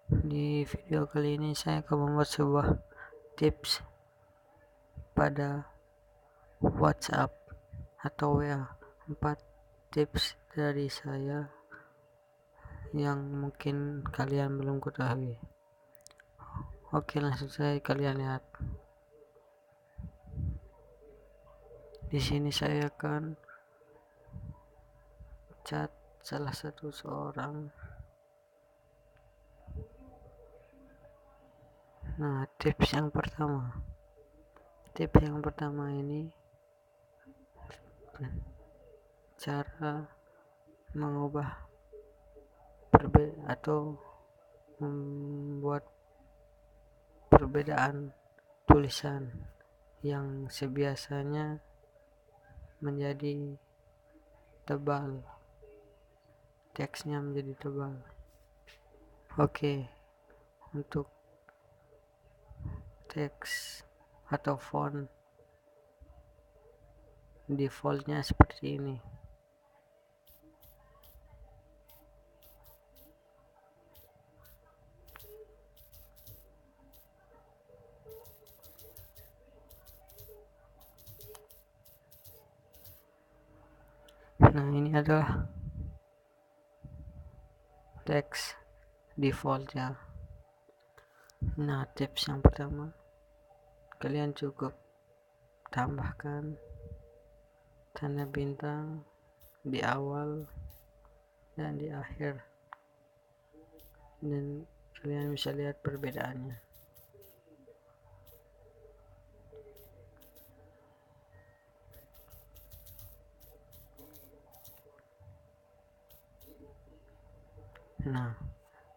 Di video kali ini saya akan membuat sebuah tips pada WhatsApp atau WA. 4 tips dari saya yang mungkin kalian belum ketahui. Oke, langsung saja kalian lihat. Di sini saya akan chat salah satu seorang. Nah, tips yang pertama ini cara mengubah atau membuat perbedaan tulisan yang sebiasanya menjadi tebal, teksnya menjadi tebal. Oke, untuk teks atau font defaultnya seperti ini. Nah, ini adalah teks defaultnya. Nah, tips yang pertama, kalian cukup tambahkan tanda bintang di awal dan di akhir, dan kalian bisa lihat perbedaannya. Nah,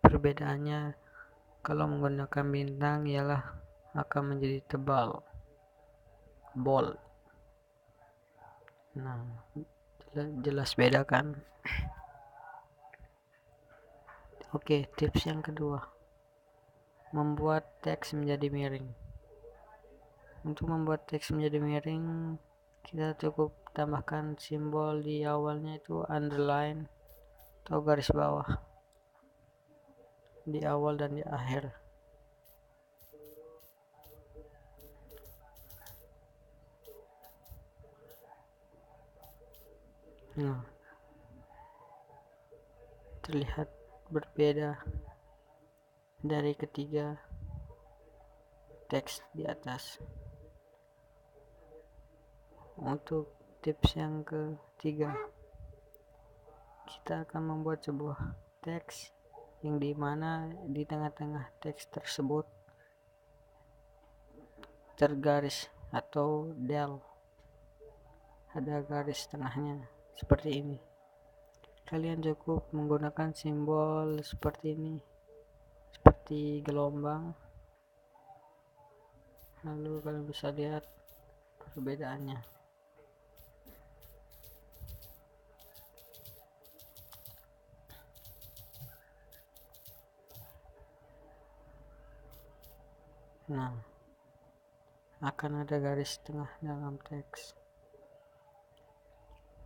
perbedaannya kalau menggunakan bintang ialah akan menjadi tebal, bold. Nah, jelas beda kan? Oke, tips yang kedua, membuat teks menjadi miring. Untuk membuat teks menjadi miring, kita cukup tambahkan simbol di awalnya, itu underline atau garis bawah di awal dan di akhir. Nah, terlihat berbeda dari ketiga teks di atas. Untuk tips yang ketiga, kita akan membuat sebuah teks yang dimana di tengah-tengah teks tersebut tergaris atau del, ada garis tengahnya seperti ini. Kalian cukup menggunakan simbol seperti ini, seperti gelombang, lalu kalian bisa lihat perbedaannya. Nah, akan ada garis tengah dalam teks.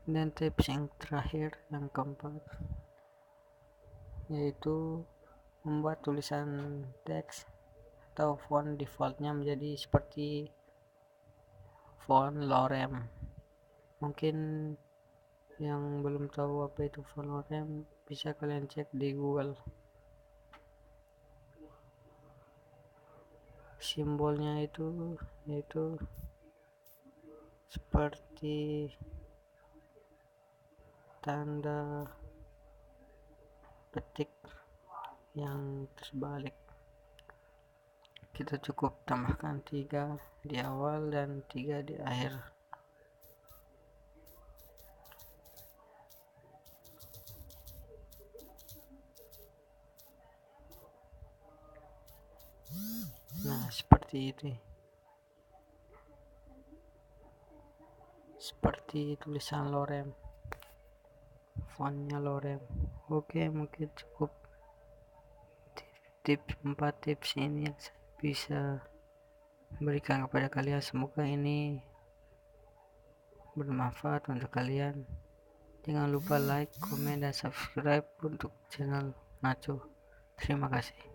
Dan tips yang terakhir, yang keempat, yaitu membuat tulisan teks atau font defaultnya menjadi seperti font lorem. Mungkin yang belum tahu apa itu font lorem, bisa kalian cek di Google. Simbolnya itu yaitu seperti tanda petik yang terbalik. Kita cukup tambahkan 3 di awal dan 3 di akhir. Nah, seperti itu. Seperti tulisan lorem, fontnya lorem. Oke, mungkin cukup 4 tips ini yang saya bisa berikan kepada kalian. Semoga ini bermanfaat untuk kalian. Jangan lupa like, komen, dan subscribe untuk channel Nacho. Terima kasih.